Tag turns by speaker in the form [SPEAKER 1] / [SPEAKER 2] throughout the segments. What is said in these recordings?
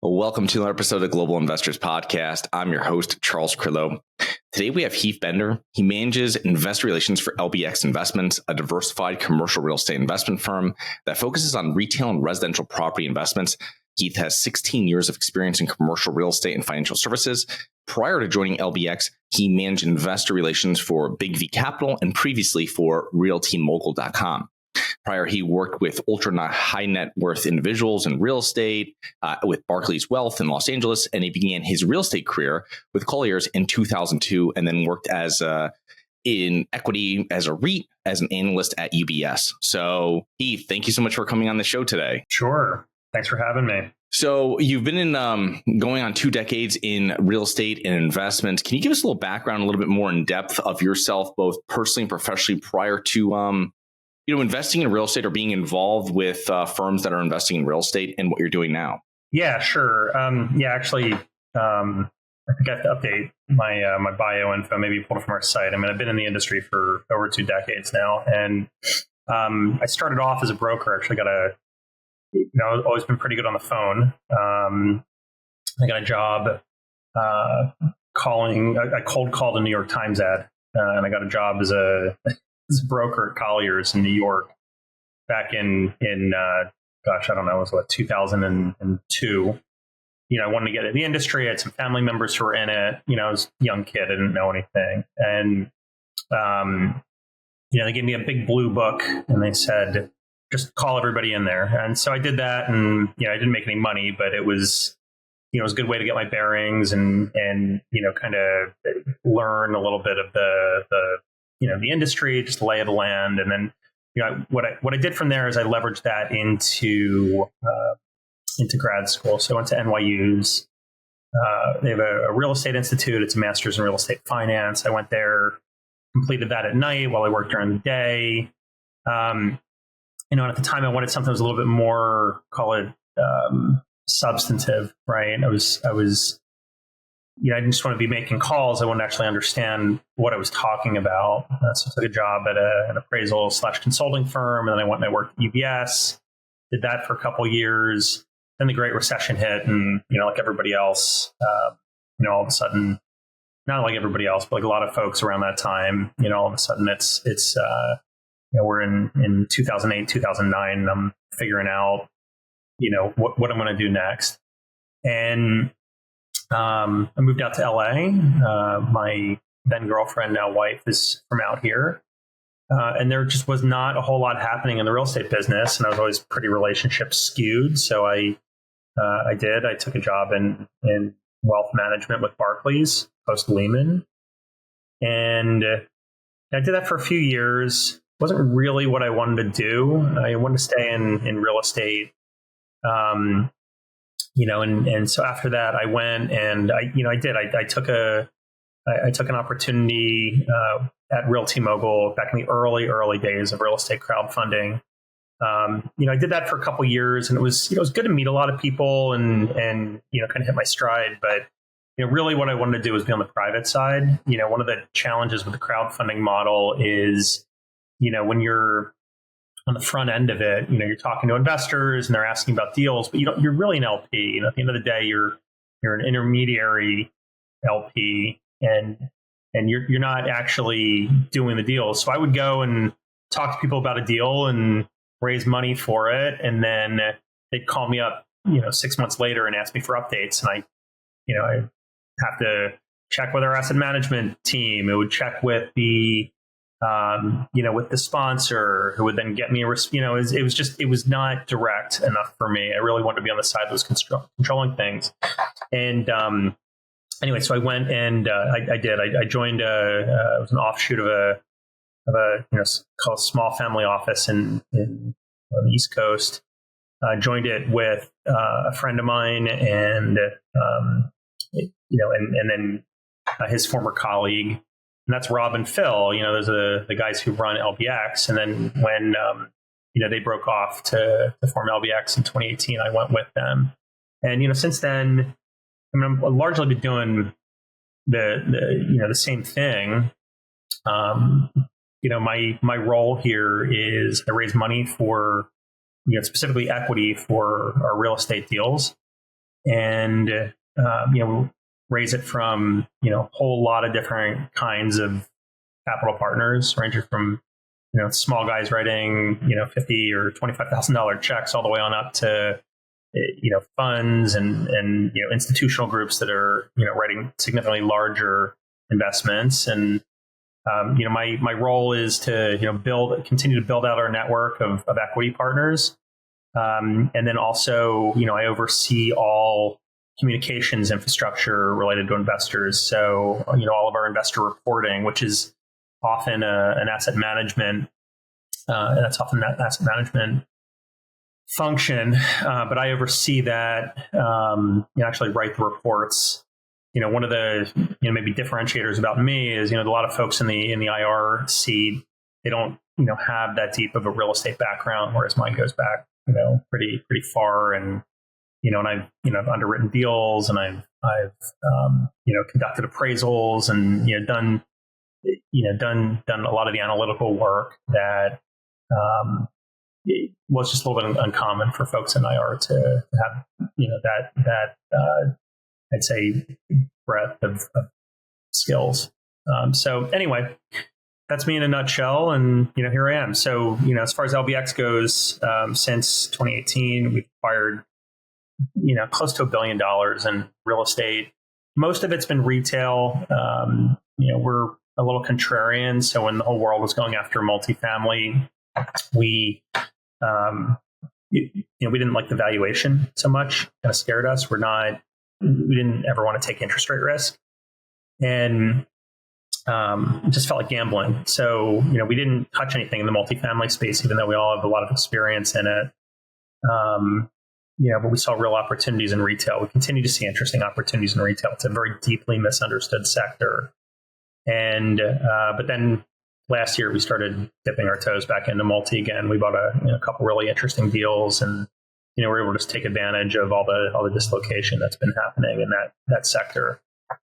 [SPEAKER 1] Welcome to another episode of the Global Investors Podcast. I'm your host, Charles Crillo. Today we have Heath Bender. He manages investor relations for LBX Investments, a diversified commercial real estate investment firm that focuses on retail and residential property investments. Heath has 16 years of experience in commercial real estate and financial services. Prior to joining LBX, he managed investor relations for Big V Capital and previously for RealtyMogul.com. Prior, he worked with ultra high net worth individuals in real estate with Barclays Wealth in Los Angeles, and he began his real estate career with Colliers in 2002, and then worked as in equity as a REIT as an analyst at UBS. So, Heath, thank you so much for coming on the show today.
[SPEAKER 2] Sure. Thanks for having me.
[SPEAKER 1] So you've been in going on 2 decades in real estate and investments. Can you give us a little background, a little bit more in depth of yourself, both personally and professionally, prior to investing in real estate or being involved with firms that are investing in real estate and what you're doing now?
[SPEAKER 2] Yeah, sure. I think I have to update my my bio info, maybe pull it from our site. I mean, I've been in the industry for over 2 decades now, and I started off as a broker. Actually, I've always been pretty good on the phone. I got a job I cold called a New York Times ad, and I got a job as a broker at Colliers in New York back in 2002. I wanted to get into the industry. I had some family members who were in it. I was a young kid. I didn't know anything. And, they gave me a big blue book and they said, just call everybody in there. And so I did that, and, I didn't make any money, but it was a good way to get my bearings and kind of learn a little bit of the industry, just the lay of the land. And then, what I did from there is I leveraged that into grad school. So I went to NYU's. They have a real estate institute. It's a master's in real estate finance. I went there, completed that at night while I worked during the day. And at the time I wanted something that was a little bit more, call it, substantive, right? I didn't just want to be making calls. I wanted to actually understand what I was talking about. So I took a job at an appraisal / consulting firm. And then I went and I worked at UBS, did that for a couple of years. Then the Great Recession hit, and, like everybody else, all of a sudden, not like everybody else, but like a lot of folks around that time, all of a sudden it's we're in 2008, 2009, and I'm figuring out, what I'm going to do next. And I moved out to LA. My then girlfriend, now wife, is from out here. And there just was not a whole lot happening in the real estate business. And I was always pretty relationship skewed. So I took a job in wealth management with Barclays, post Lehman. And I did that for a few years. Wasn't really what I wanted to do. I wanted to stay in real estate. And so after that, I went and I took an opportunity at Realty Mogul back in the early days of real estate crowdfunding. I did that for a couple of years, and it was good to meet a lot of people and kind of hit my stride. But really what I wanted to do was be on the private side. One of the challenges with the crowdfunding model is, when you're on the front end of it, you're talking to investors and they're asking about deals, but you're really an LP. At the end of the day, you're an intermediary LP, and you're not actually doing the deals. So I would go and talk to people about a deal and raise money for it, and then they'd call me up, 6 months later and ask me for updates, and I have to check with our asset management team. It would check with the with the sponsor, who would then get me it was not direct enough for me. I really wanted to be on the side that was controlling things. And anyway, so I went and I joined it was an offshoot of a called a small family office on the East Coast. Joined it with a friend of mine and then his former colleague. And that's Rob and Phil. Those are the guys who run LBX. And then when they broke off to form LBX in 2018, I went with them. And since then, I've largely been doing the same thing. My role here is I raise money for specifically equity for our real estate deals. and raise it from a whole lot of different kinds of capital partners, ranging from small guys writing $50,000 or $25,000 checks all the way on up to funds and institutional groups that are writing significantly larger investments. And my role is to continue to build out our network of equity partners, and then also I oversee all communications infrastructure related to investors. So all of our investor reporting, which is often an asset management function, but I oversee that. Actually write the reports. One of the maybe differentiators about me is a lot of folks in the IR seat, they don't have that deep of a real estate background, whereas mine goes back pretty far. And and I've underwritten deals, and I've conducted appraisals, and done a lot of the analytical work that it was just a little bit uncommon for folks in IR to have that I'd say breadth of skills. So anyway, that's me in a nutshell, and here I am. So as far as LBX goes, since 2018, we've acquired close to $1 billion in real estate. Most of it's been retail. We're a little contrarian, so when the whole world was going after multifamily, we didn't like the valuation so much. Kind of scared us. We didn't ever want to take interest rate risk, and it just felt like gambling. So we didn't touch anything in the multifamily space, even though we all have a lot of experience in it. But we saw real opportunities in retail. We continue to see interesting opportunities in retail. It's a very deeply misunderstood sector. And but then last year we started dipping our toes back into multi again. We bought a couple really interesting deals, and we're able to just take advantage of all the dislocation that's been happening in that sector.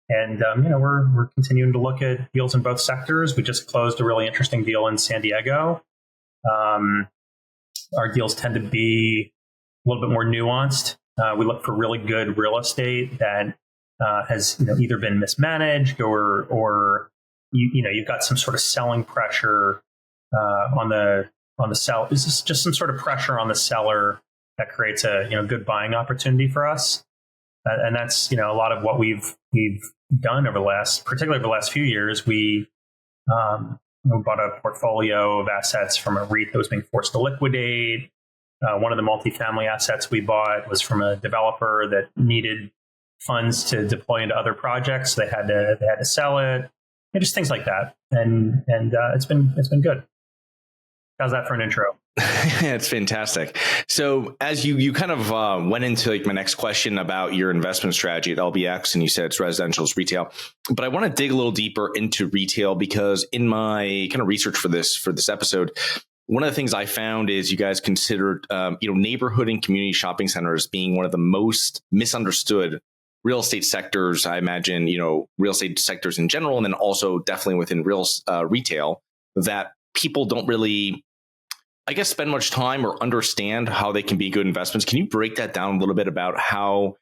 [SPEAKER 2] And we're continuing to look at deals in both sectors. We just closed a really interesting deal in San Diego. Our deals tend to be a little bit more nuanced. We look for really good real estate that has either been mismanaged or you've got some sort of selling pressure on the sell. This is just some sort of pressure on the seller that creates a good buying opportunity for us. And that's a lot of what we've done particularly over the last few years. We bought a portfolio of assets from a REIT that was being forced to liquidate. One of the multifamily assets we bought was from a developer that needed funds to deploy into other projects. They had to sell it, and just things like that. And it's been good. How's that for an intro?
[SPEAKER 1] It's fantastic. So as you kind of went into my next question about your investment strategy at LBX, and you said it's residential, it's retail, but I want to dig a little deeper into retail, because in my kind of research for this episode, one of the things I found is you guys considered neighborhood and community shopping centers being one of the most misunderstood real estate sectors. I imagine real estate sectors in general, and then also definitely within retail, that people don't really, I guess, spend much time or understand how they can be good investments. Can you break that down a little bit about how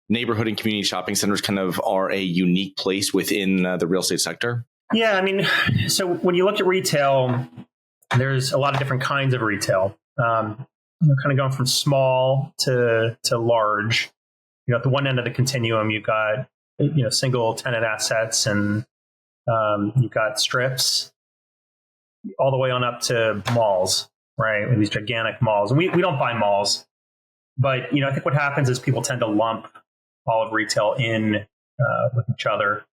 [SPEAKER 1] neighborhood and community shopping centers kind of are a unique place within the real estate sector?
[SPEAKER 2] Yeah, I mean, so when you look at retail, there's a lot of different kinds of retail, kind of going from small to large. At the one end of the continuum, you've got single tenant assets, and you've got strips, all the way on up to malls. Right, these gigantic malls. And we don't buy malls, but I think what happens is people tend to lump all of retail in with each other.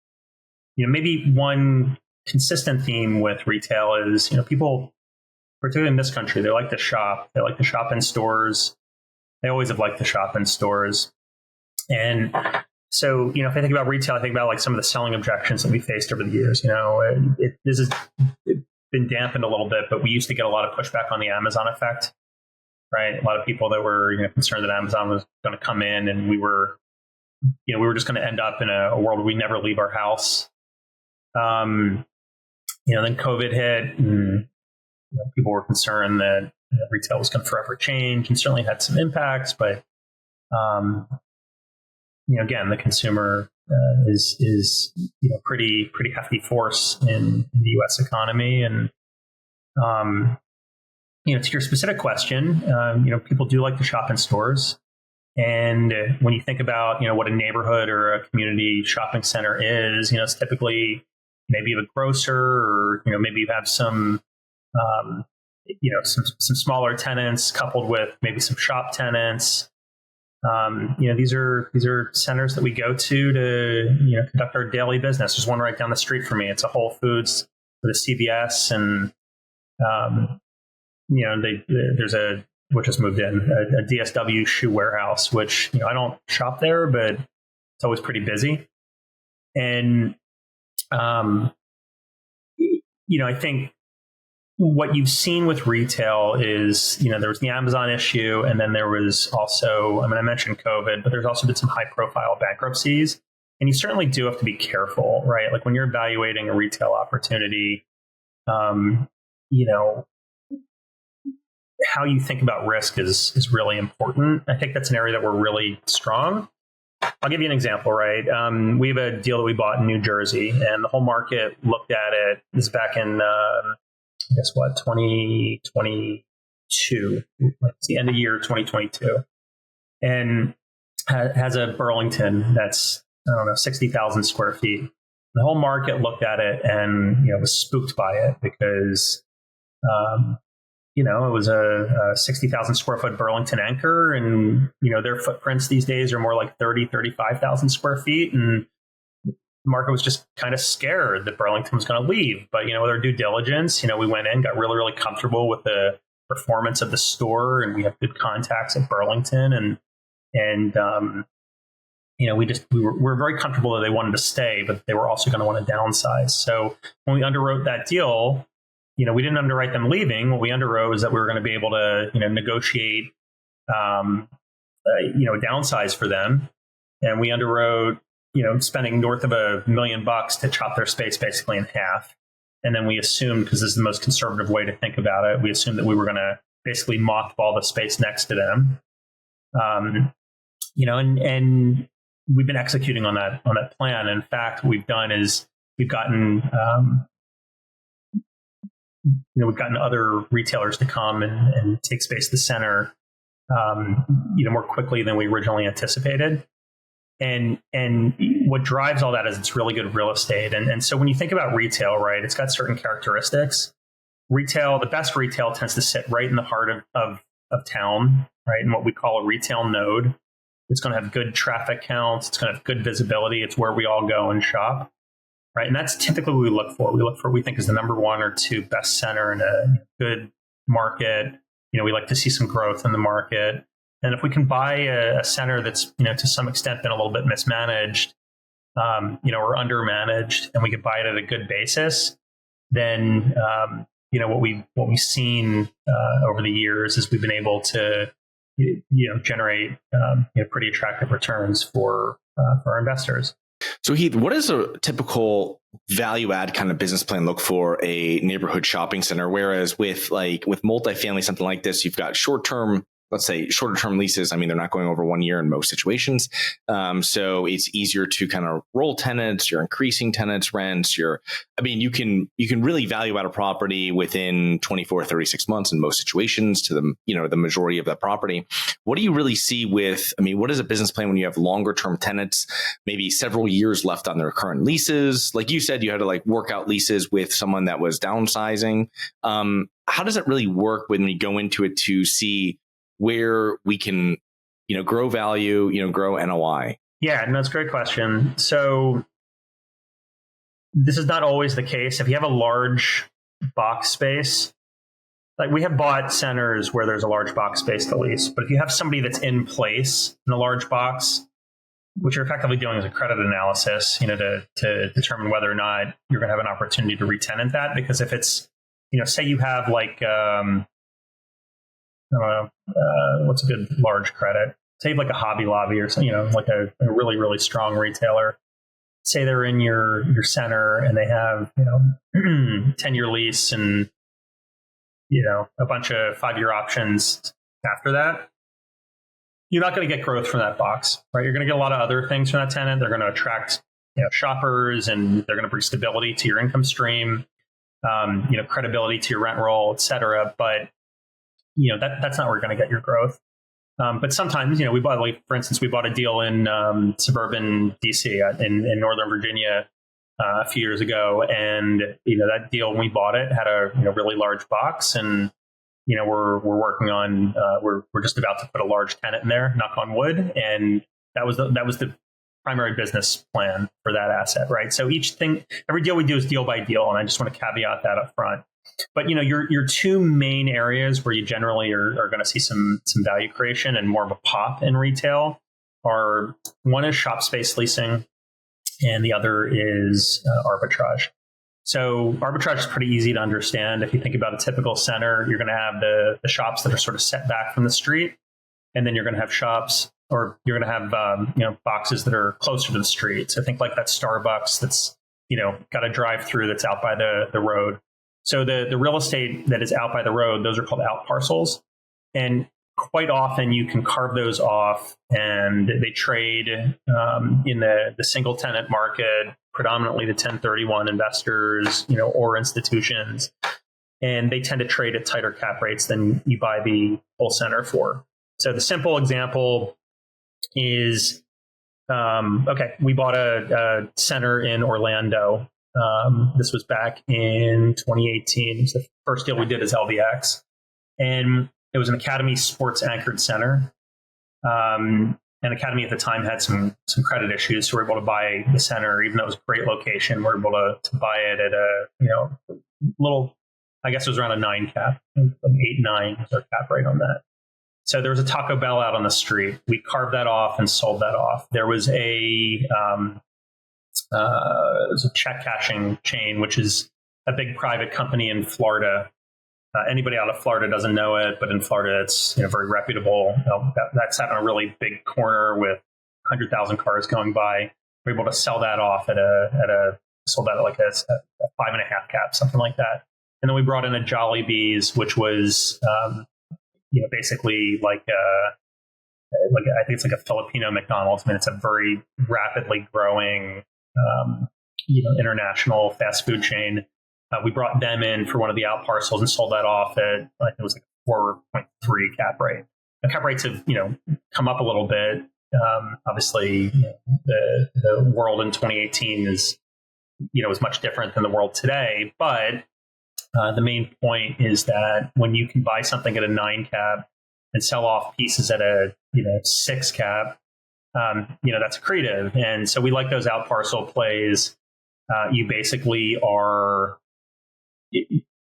[SPEAKER 2] Maybe one consistent theme with retail is people, particularly in this country, they like to shop. They like to shop in stores. They always have liked to shop in stores. And so if I think about retail, I think about some of the selling objections that we faced over the years. This is been dampened a little bit, but we used to get a lot of pushback on the Amazon effect, right? A lot of people that were concerned that Amazon was going to come in, and we were just going to end up in a world where we never leave our house. Then COVID hit, and people were concerned that retail was going to forever change, and certainly had some impacts. But again, the consumer is pretty hefty force in the U.S. economy. And to your specific question, people do like to shop in stores. And when you think about what a neighborhood or a community shopping center is, it's typically maybe you have a grocer, or maybe you have some some smaller tenants coupled with maybe some shop tenants. These are centers that we go to conduct our daily business. There's one right down the street from me. It's a Whole Foods with a CVS, and there's which just moved in, a DSW shoe warehouse, which I don't shop there, but it's always pretty busy. And I think what you've seen with retail is, there was the Amazon issue, and then there was also, I mentioned COVID, but there's also been some high profile bankruptcies. And you certainly do have to be careful, right? Like when you're evaluating a retail opportunity, how you think about risk is really important. I think that's an area that we're really strong. I'll give you an example, right? We have a deal that we bought in New Jersey, and the whole market looked at it. This is back in, 2022. It's the end of year 2022. And has a Burlington that's, 60,000 square feet. The whole market looked at it and, was spooked by it because, it was a 60,000 square foot Burlington anchor, and, their footprints these days are more like 35,000 square feet. And the market was just kind of scared that Burlington was going to leave. But, with our due diligence, we went in, got really, really comfortable with the performance of the store, and we have good contacts at Burlington. And we were very comfortable that they wanted to stay, but they were also going to want to downsize. So when we underwrote that deal, we didn't underwrite them leaving. What we underwrote is that we were going to be able to, negotiate, a downsize for them. And we underwrote, spending north of $1 million to chop their space basically in half. And then we assumed, because this is the most conservative way to think about it, we assumed that we were going to basically mothball the space next to them. And we've been executing on that plan. In fact, what we've done is we've gotten other retailers to come and take space at the center, more quickly than we originally anticipated. And what drives all that is it's really good real estate. And so when you think about retail, right, it's got certain characteristics. Retail, the best retail tends to sit right in the heart of town, right, in what we call a retail node. It's going to have good traffic counts. It's going to have good visibility. It's where we all go and shop. Right. And that's typically what we look for. We look for what we think is the number one or two best center in a good market. We like to see some growth in the market. And if we can buy a center that's, to some extent been a little bit mismanaged, or undermanaged, and we could buy it at a good basis, then, what we've seen over the years is we've been able to, generate, pretty attractive returns for our investors.
[SPEAKER 1] So Heath, what does a typical value add kind of business plan look for a neighborhood shopping center? Whereas with multifamily, something like this, you've got let's say shorter term leases. They're not going over 1 year in most situations. So it's easier to kind of roll tenants. You're increasing tenants' rents. You can really value out a property within 24, 36 months in most situations to the majority of that property. What do you really see what is a business plan when you have longer term tenants, maybe several years left on their current leases? Like you said, you had to work out leases with someone that was downsizing. How does it really work when we go into it to see where we can, grow value, grow NOI?
[SPEAKER 2] Yeah, no, that's a great question. So this is not always the case. If you have a large box space, like we have bought centers where there's a large box space to lease, but if you have somebody that's in place in a large box, what you're effectively doing is a credit analysis, to determine whether or not you're going to have an opportunity to re-tenant that. Because if it's, say you have what's a good large credit? Say like a Hobby Lobby or something, like a really, really strong retailer. Say they're in your center and they have, 10-year lease and, a bunch of 5-year options after that. you're not going to get growth from that box, right? You're going to get a lot of other things from that tenant. They're going to attract shoppers, and they're going to bring stability to your income stream, credibility to your rent roll, et cetera. But that's not where you're going to get your growth. But sometimes, we bought, for instance, we bought a deal in suburban DC in Northern Virginia a few years ago, and that deal when we bought it had a really large box, and we're working on we're just about to put a large tenant in there, knock on wood, and that was the primary business plan for that asset, right? So every deal we do is deal by deal, and I just want to caveat that up front. But your two main areas where you generally are going to see some value creation and more of a pop in retail are, one is shop space leasing, and the other is arbitrage. So arbitrage is pretty easy to understand. If you think about a typical center, you're going to have the shops that are sort of set back from the street, and then you're going to have shops, or you're going to have boxes that are closer to the street. So think like that Starbucks that's got a drive-through that's out by the road. So the real estate that is out by the road, those are called outparcels. And quite often you can carve those off, and they trade in the single tenant market, predominantly the 1031 investors, or institutions. And they tend to trade at tighter cap rates than you buy the whole center for. So the simple example is, we bought a center in Orlando. This was back in 2018. It was the first deal we did as LBX. And it was an Academy sports anchored center. And Academy at the time had some credit issues. So we were able to buy the center, even though it was a great location. We were able to buy it at a, little, I guess it was around a 9 cap, like 8-9 was our cap rate on that. So there was a Taco Bell out on the street. We carved that off and sold that off. There was it was a check cashing chain, which is a big private company in Florida. Anybody out of Florida doesn't know it, but in Florida, it's very reputable. That's at a really big corner with 100,000 cars going by. We're able to sell that off sold that at like a 5.5 cap, something like that. And then we brought in a Jollibee's, which was basically like I think it's like a Filipino McDonald's. I mean, it's a very rapidly growing international fast food chain. We brought them in for one of the outparcels and sold that off at, I think it was like a 4.3 cap rate. The cap rates have, come up a little bit. Obviously, the world in 2018 is much different than the world today. But the main point is that when you can buy something at a 9 cap and sell off pieces at a 6 cap, that's accretive. And so we like those outparcel plays. You basically are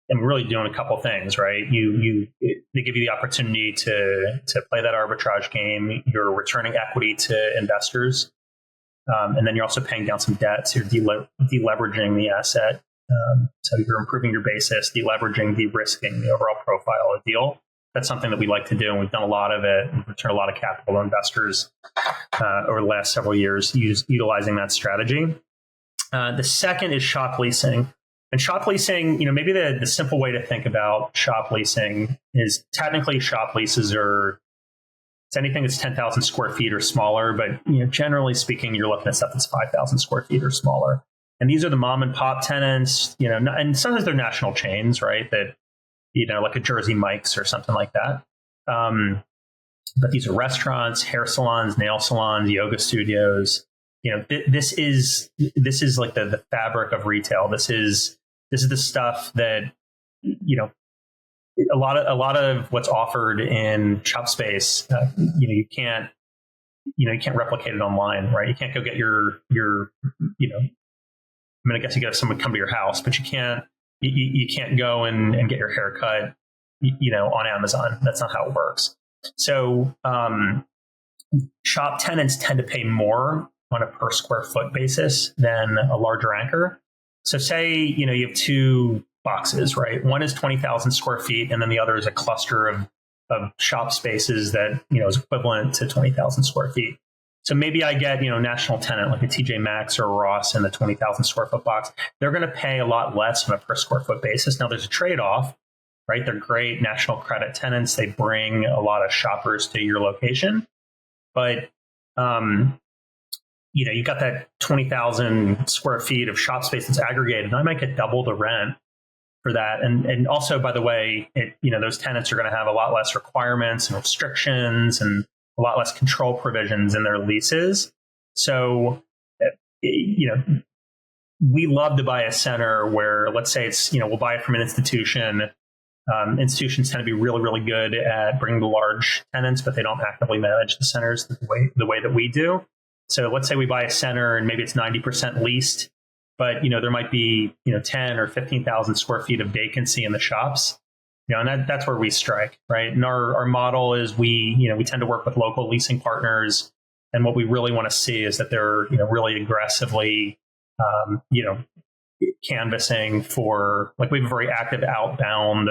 [SPEAKER 2] really doing a couple things, right? They give you the opportunity to play that arbitrage game. You're returning equity to investors, and then you're also paying down some debt. So you're deleveraging the asset. So you're improving your basis, deleveraging, de-risking the overall profile of the deal. That's something that we like to do, and we've done a lot of it. We've returned a lot of capital to investors over the last several years utilizing that strategy. The second is shop leasing. And shop leasing, maybe the simple way to think about shop leasing is technically shop leases it's anything that's 10,000 square feet or smaller. But generally speaking, you're looking at stuff that's 5,000 square feet or smaller. And these are the mom and pop tenants, and sometimes they're national chains, right? That, like a Jersey Mike's or something like that. But these are restaurants, hair salons, nail salons, yoga studios. This is like the fabric of retail. This is the stuff that, a lot of what's offered in shop space, you can't replicate it online, right? You can't go get your I guess you could have someone come to your house, but you can't go and get your hair cut, on Amazon. That's not how it works. So shop tenants tend to pay more on a per square foot basis than a larger anchor. So say, you have two boxes, right? One is 20,000 square feet, and then the other is a cluster of shop spaces that, is equivalent to 20,000 square feet. So maybe I get, national tenant like a TJ Maxx or a Ross in the 20,000 square foot box. They're going to pay a lot less on a per square foot basis. Now there's a trade-off, right? They're great national credit tenants. They bring a lot of shoppers to your location. But you've got that 20,000 square feet of shop space that's aggregated, and I might get double the rent for that. And also, by the way, those tenants are going to have a lot less requirements and restrictions and a lot less control provisions in their leases. So, we love to buy a center where, let's say it's, we'll buy it from an institution. Institutions tend to be really, really good at bringing the large tenants, but they don't actively manage the centers the way that we do. So let's say we buy a center and maybe it's 90% leased, but there might be 10 or 15,000 square feet of vacancy in the shops. And that's where we strike, right? And our model is we tend to work with local leasing partners, and what we really want to see is that they're really aggressively canvassing for, like, we have a very active outbound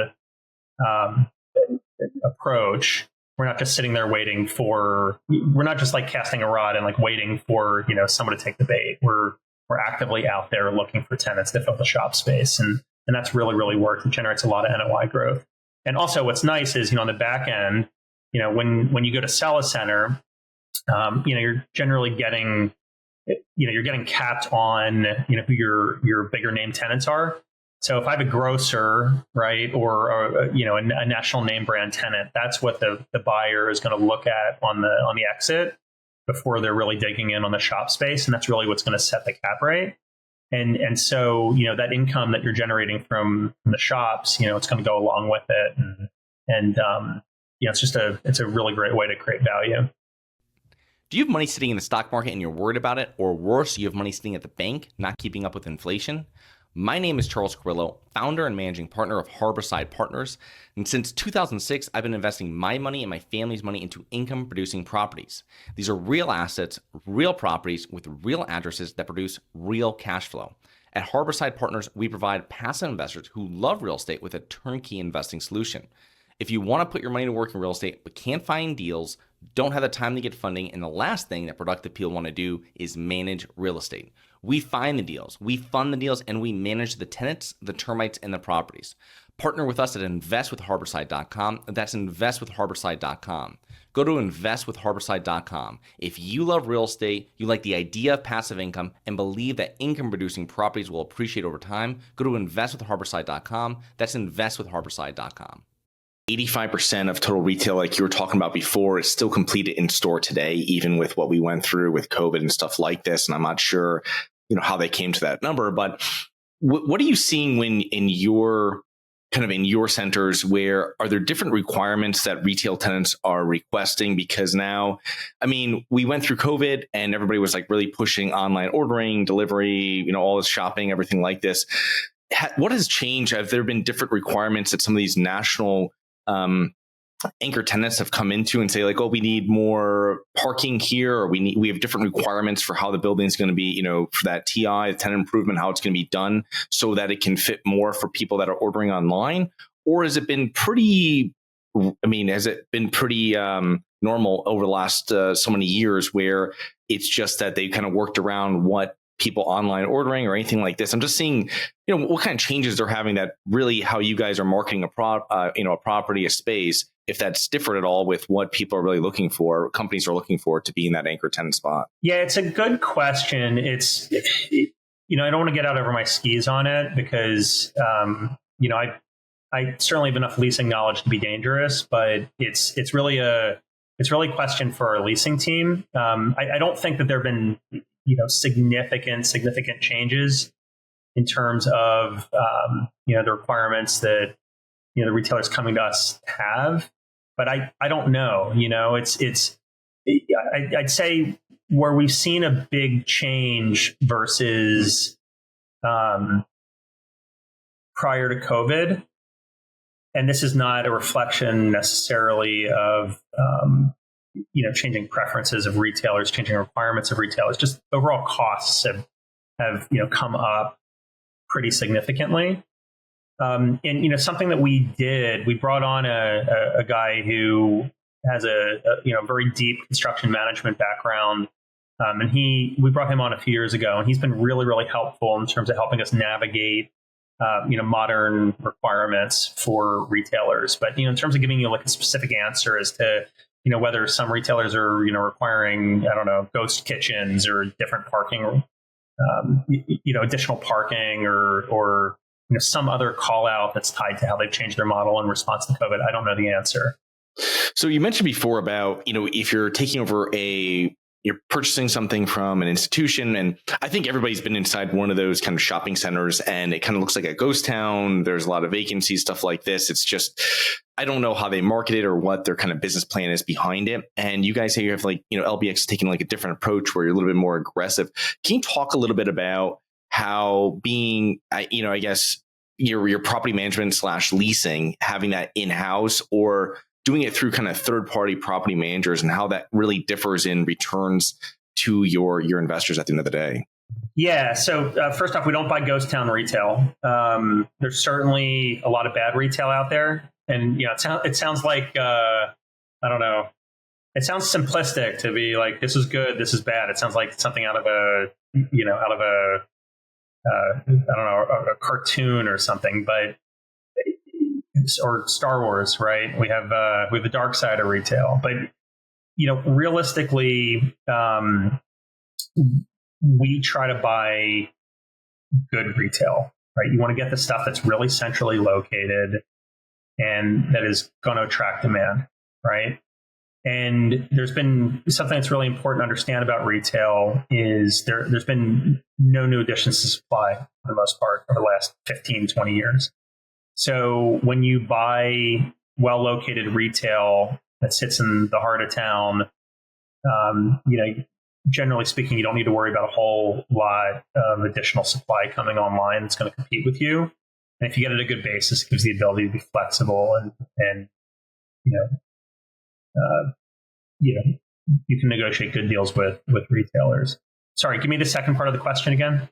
[SPEAKER 2] approach. We're not just sitting there we're not just like casting a rod and like waiting for, someone to take the bait. We're actively out there looking for tenants to fill the shop space. And that's really, really worked. It generates a lot of NOI growth. And also what's nice is, on the back end, when you go to sell a center, you're generally getting, you're getting capped on, who your bigger name tenants are. So if I have a grocer, right, or a national name brand tenant, that's what the buyer is going to look at on the exit before they're really digging in on the shop space, and that's really what's going to set the cap rate. And so that income that you're generating from the shops, it's going to go along with it, and it's a really great way to create value.
[SPEAKER 1] Do you have money sitting in the stock market and you're worried about it, or worse, you have money sitting at the bank not keeping up with inflation? My name is Charles Carrillo, founder and managing partner of Harborside Partners, and since 2006, I've been investing my money and my family's money into income-producing properties. These are real assets, real properties with real addresses that produce real cash flow. At Harborside Partners, we provide passive investors who love real estate with a turnkey investing solution. If you want to put your money to work in real estate but can't find deals, don't have the time to get funding, and the last thing that productive people want to do is manage real estate. We find the deals, we fund the deals, and we manage the tenants, the termites, and the properties. Partner with us at investwithharborside.com. That's investwithharborside.com. Go to investwithharborside.com. If you love real estate, you like the idea of passive income, and believe that income-producing properties will appreciate over time, go to investwithharborside.com. That's investwithharborside.com. 85% of total retail, like you were talking about before, is still completed in store today, even with what we went through with COVID and stuff like this. And I'm not sure, how they came to that number, but what are you seeing when in your centers, where are there different requirements that retail tenants are requesting? Because now, we went through COVID and everybody was like really pushing online ordering, delivery, all this shopping, everything like this. What has changed? Have there been different requirements that some of these national anchor tenants have come into and say, like, oh, we need more parking here, or we have different requirements for how the building is going to be, for that TI, the tenant improvement, how it's going to be done so that it can fit more for people that are ordering online? Or has it been pretty, normal over the last so many years, where it's just that they kind of worked around what people online ordering or anything like this? I'm just seeing, what kind of changes they're having, that really how you guys are marketing a property, a space, if that's different at all with what people are really looking for, companies are looking for to be in that anchor tenant spot.
[SPEAKER 2] Yeah, it's a good question. It's, I don't want to get out over my skis on it because, I certainly have enough leasing knowledge to be dangerous, but it's really a question for our leasing team. I don't think that there have been significant changes in terms of the requirements that the retailers coming to us have, but I don't know. I'd say where we've seen a big change versus prior to COVID, and this is not a reflection necessarily of changing preferences of retailers, changing requirements of retailers, just overall costs have come up pretty significantly. And something that we did, we brought on a guy who has a very deep construction management background, and we brought him on a few years ago, and he's been really, really helpful in terms of helping us navigate modern requirements for retailers. But in terms of giving you like a specific answer as to whether some retailers are, requiring, I don't know, ghost kitchens or different parking, additional parking or some other call out that's tied to how they've changed their model in response to COVID. I don't know the answer.
[SPEAKER 1] So you mentioned before about, if you're taking over you're purchasing something from an institution, and I think everybody's been inside one of those kind of shopping centers and it kind of looks like a ghost town. There's a lot of vacancies, stuff like this. It's just, I don't know how they market it or what their kind of business plan is behind it. And you guys say you have LBX taking a different approach where you're a little bit more aggressive. Can you talk a little bit about how being, I guess your property management / leasing, having that in-house or doing it through kind of third-party property managers and how that really differs in returns to your investors at the end of the day?
[SPEAKER 2] Yeah. So first off, we don't buy ghost town retail. There's certainly a lot of bad retail out there. And, it sounds like, I don't know, it sounds simplistic to be like, this is good, this is bad. It sounds like something out of a a cartoon or something, or Star Wars, right? We have the dark side of retail, but realistically, we try to buy good retail, right? You want to get the stuff that's really centrally located and that is going to attract demand, right? And there's been something that's really important to understand about retail is there's been no new additions to supply for the most part over the last 15, 20 years. So when you buy well-located retail that sits in the heart of town, generally speaking, you don't need to worry about a whole lot of additional supply coming online that's going to compete with you. And if you get it at a good basis, it gives you the ability to be flexible and you can negotiate good deals with retailers. Sorry, give me the second part of the question again.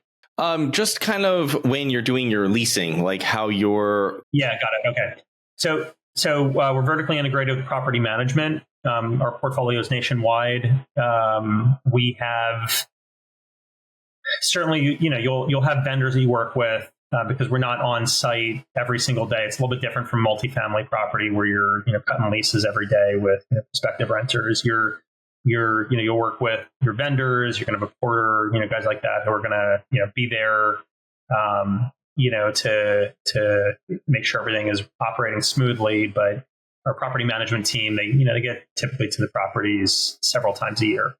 [SPEAKER 1] Just kind of when you're doing your leasing, like how you're...
[SPEAKER 2] Yeah, got it. Okay. So we're vertically integrated with property management. Our portfolio is nationwide. We have certainly, you'll have vendors that you work with because we're not on site every single day. It's a little bit different from multifamily property where you're cutting leases every day with prospective renters. You'll work with your vendors. You're going to have a porter, guys like that who are going to be there, to make sure everything is operating smoothly. But our property management team, they get typically to the properties several times a year,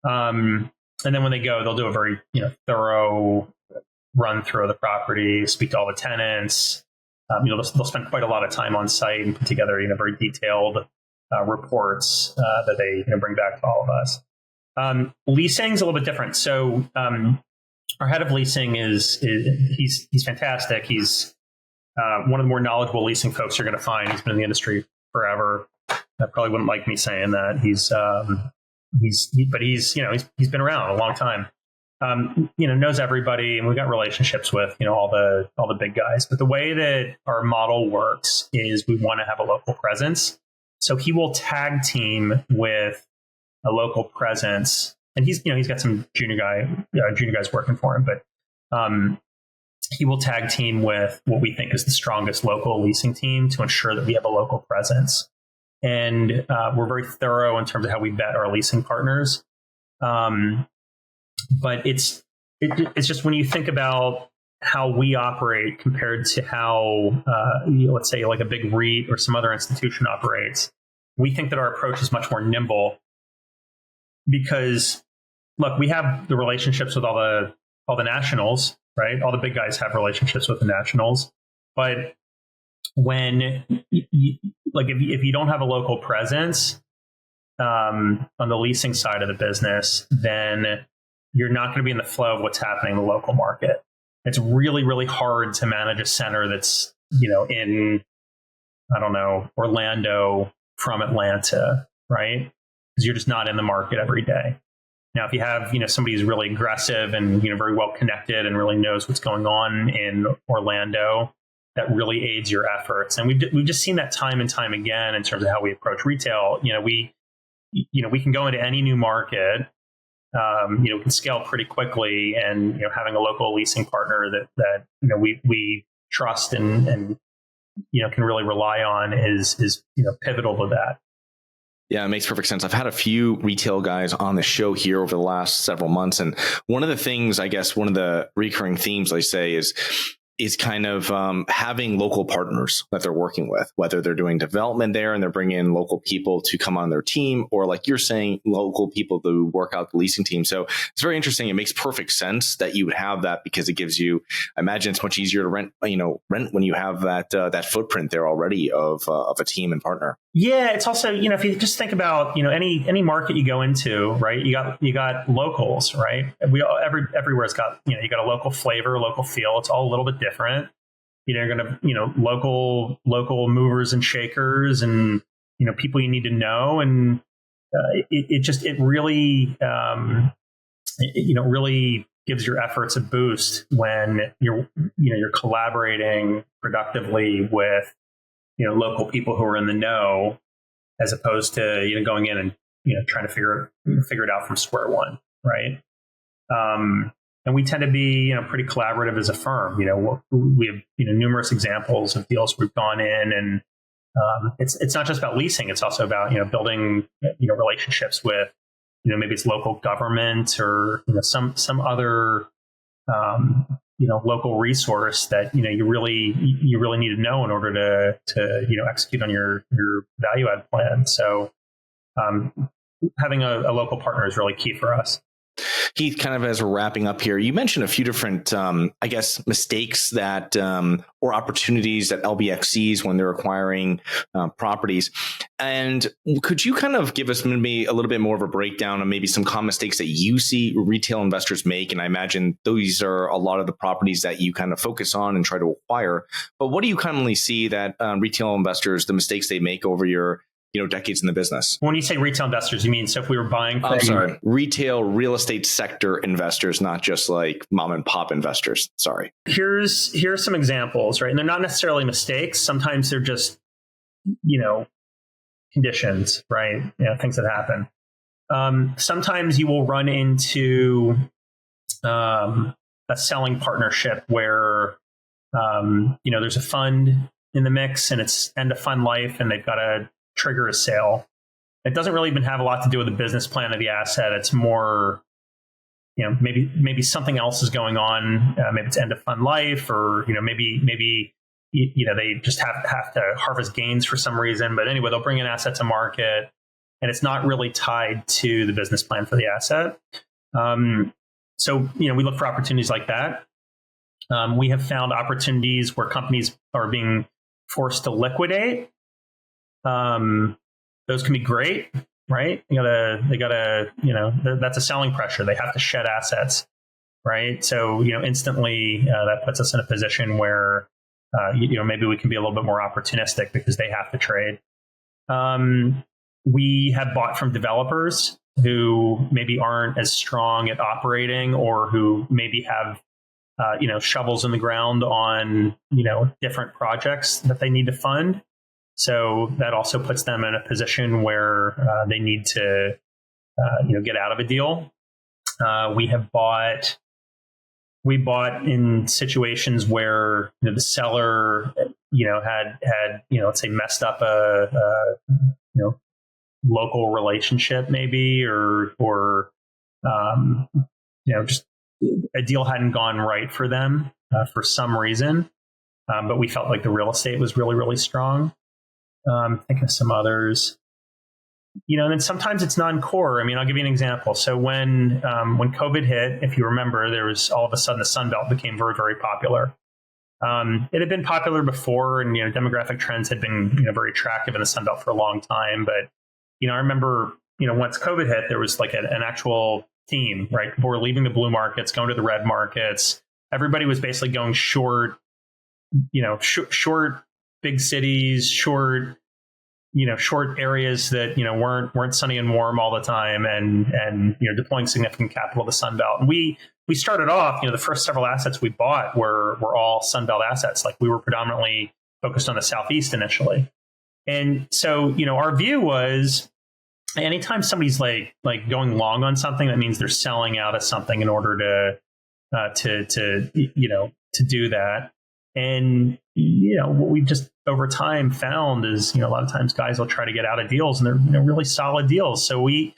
[SPEAKER 2] and then when they go, they'll do a very thorough run through of the property, speak to all the tenants. They'll spend quite a lot of time on site and put together very detailed reports that they bring back to all of us. Leasing is a little bit different. So our head of leasing he's fantastic. He's one of the more knowledgeable leasing folks you're going to find. He's been in the industry forever. I probably wouldn't like me saying that. He's been around a long time. Knows everybody, and we've got relationships with all the big guys. But the way that our model works is we want to have a local presence. So he will tag team with a local presence, and he's got some junior guys working for him, but he will tag team with what we think is the strongest local leasing team to ensure that we have a local presence. And we're very thorough in terms of how we vet our leasing partners. But it's just when you think about how we operate compared to how, let's say like a big REIT or some other institution operates, we think that our approach is much more nimble because, look, we have the relationships with all the nationals, right? All the big guys have relationships with the nationals. But when, if you don't have a local presence on the leasing side of the business, then you're not going to be in the flow of what's happening in the local market. It's really, really hard to manage a center that's, in, I don't know, Orlando from Atlanta, right? Because you're just not in the market every day. Now, if you have, somebody who's really aggressive and, very well connected and really knows what's going on in Orlando, that really aids your efforts. And we've just seen that time and time again in terms of how we approach retail. We can go into any new market. We can scale pretty quickly, and having a local leasing partner that we trust and can really rely on is pivotal to that.
[SPEAKER 1] Yeah, it makes perfect sense. I've had a few retail guys on the show here over the last several months. And one of the things, I guess, one of the recurring themes they say is kind of having local partners that they're working with, whether they're doing development there and they're bringing in local people to come on their team, or like you're saying, local people to work out the leasing team. So it's very interesting. It makes perfect sense that you would have that because it gives you, I imagine it's much easier to rent when you have that footprint there already of a team and partner.
[SPEAKER 2] Yeah, it's also, if you just think about, any market you go into, right? You got locals, right? Everywhere's got, you got a local flavor, local feel. It's all a little bit different. You're going to, local movers and shakers and, people you need to know. And it really, really gives your efforts a boost when you're collaborating productively with, local people who are in the know, as opposed to, going in and, trying to figure it out from square one. Right. And we tend to be, pretty collaborative as a firm. We have, numerous examples of deals we've gone in, and it's not just about leasing. It's also about, building, relationships with, maybe it's local government or, some other, local resource that, you really need to know in order to execute on your value add plan. So having a local partner is really key for us.
[SPEAKER 1] Heath, kind of as we're wrapping up here, you mentioned a few different, mistakes that or opportunities that LBX sees when they're acquiring properties. And could you kind of give us maybe a little bit more of a breakdown of maybe some common mistakes that you see retail investors make? And I imagine those are a lot of the properties that you kind of focus on and try to acquire. But what do you commonly see that retail investors, the mistakes they make over your decades in the business?
[SPEAKER 2] When you say retail investors, you mean, so if we were buying from...
[SPEAKER 1] I'm sorry, retail real estate sector investors, not just like mom and pop investors. Sorry.
[SPEAKER 2] Here's some examples, right? And they're not necessarily mistakes. Sometimes they're just, conditions, right? Things that happen. Sometimes you will run into a selling partnership where, there's a fund in the mix and it's end of fund life and they've got to trigger a sale. It doesn't really even have a lot to do with the business plan of the asset. It's more, maybe something else is going on. Maybe it's end of fund life, or maybe they just have to harvest gains for some reason. But anyway, they'll bring in asset to market, and it's not really tied to the business plan for the asset. So we look for opportunities like that. We have found opportunities where companies are being forced to liquidate. Those can be great, right? They gotta, that's a selling pressure. They have to shed assets, right? So, instantly that puts us in a position where, maybe we can be a little bit more opportunistic because they have to trade. We have bought from developers who maybe aren't as strong at operating, or who maybe have, shovels in the ground on, different projects that they need to fund. So that also puts them in a position where they need to, get out of a deal. We bought in situations where the seller, had let's say messed up a local relationship maybe, or just a deal hadn't gone right for them for some reason, but we felt like the real estate was really, really strong. Think of some others, and then sometimes it's non-core. I mean, I'll give you an example. So when COVID hit, if you remember, there was all of a sudden the Sunbelt became very, very popular. It had been popular before, and demographic trends had been very attractive in the Sunbelt for a long time. But I remember once COVID hit, there was like an actual theme, right? People were leaving the blue markets, going to the red markets. Everybody was basically going short, short big cities, short areas that weren't sunny and warm all the time, and deploying significant capital to Sunbelt. And we started off, the first several assets we bought were all Sunbelt assets. Like, we were predominantly focused on the Southeast initially, and so our view was, anytime somebody's like going long on something, that means they're selling out of something in order to do that. And what we've just over time found is, a lot of times guys will try to get out of deals and they're really solid deals. So we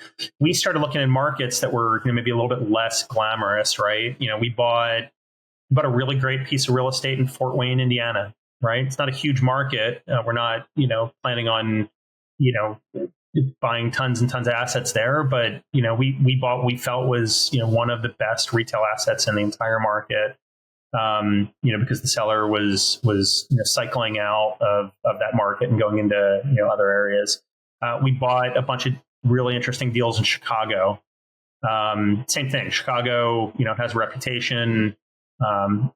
[SPEAKER 2] started looking at markets that were maybe a little bit less glamorous, right? We bought a really great piece of real estate in Fort Wayne, Indiana, right? It's not a huge market. We're not, planning on, buying tons and tons of assets there, but we bought what we felt was one of the best retail assets in the entire market. Because the seller was cycling out of that market and going into other areas. We bought a bunch of really interesting deals in Chicago. Same thing. Chicago, has a reputation.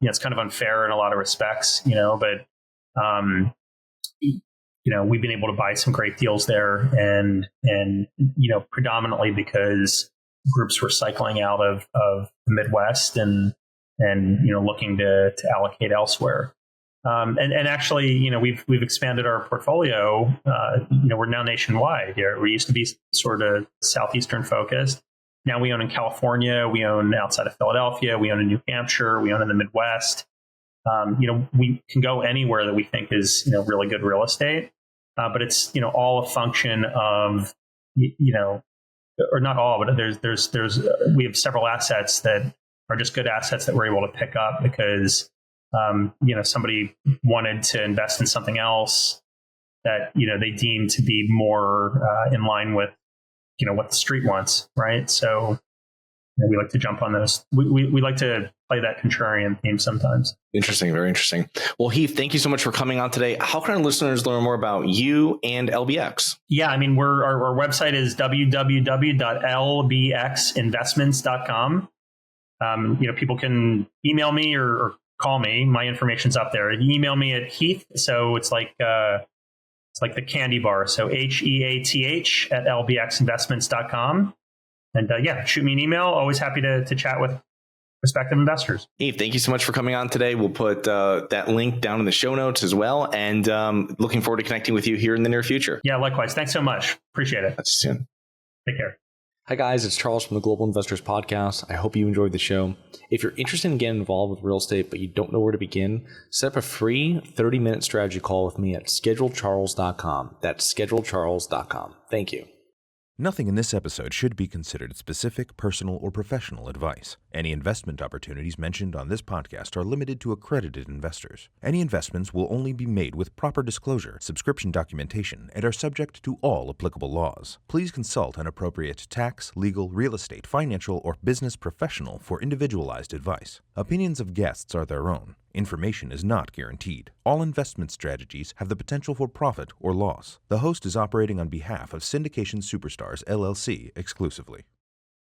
[SPEAKER 2] It's kind of unfair in a lot of respects, but we've been able to buy some great deals there, and predominantly because groups were cycling out of the Midwest and looking to allocate elsewhere. And actually, we've expanded our portfolio. We're now nationwide here. We used to be sort of southeastern focused. Now we own in California. We own outside of Philadelphia. We own in New Hampshire. We own in the Midwest. We can go anywhere that we think is really good real estate. But it's all a function of or not all, but there's we have several assets that are just good assets that we're able to pick up because, somebody wanted to invest in something else that, they deem to be more in line with, what the street wants. Right. So we like to jump on those. We like to play that contrarian theme sometimes.
[SPEAKER 1] Interesting. Very interesting. Well, Heath, thank you so much for coming on today. How can our listeners learn more about you and LBX?
[SPEAKER 2] Yeah, I mean, our website is www.lbxinvestments.com. People can email me or call me. My information's up there. Email me at Heath. So it's like the candy bar. So HEATH at lbxinvestments.com. And shoot me an email. Always happy to chat with prospective investors.
[SPEAKER 1] Heath, thank you so much for coming on today. We'll put that link down in the show notes as well. And looking forward to connecting with you here in the near future.
[SPEAKER 2] Yeah, likewise. Thanks so much. Appreciate it.
[SPEAKER 1] That's soon.
[SPEAKER 2] Take care.
[SPEAKER 1] Hi, guys. It's Charles from the Global Investors Podcast. I hope you enjoyed the show. If you're interested in getting involved with real estate, but you don't know where to begin, set up a free 30-minute strategy call with me at schedulecharles.com. That's schedulecharles.com. Thank you.
[SPEAKER 3] Nothing in this episode should be considered specific, personal, or professional advice. Any investment opportunities mentioned on this podcast are limited to accredited investors. Any investments will only be made with proper disclosure, subscription documentation, and are subject to all applicable laws. Please consult an appropriate tax, legal, real estate, financial, or business professional for individualized advice. Opinions of guests are their own. Information is not guaranteed. All investment strategies have the potential for profit or loss. The host is operating on behalf of Syndication Superstars, LLC exclusively.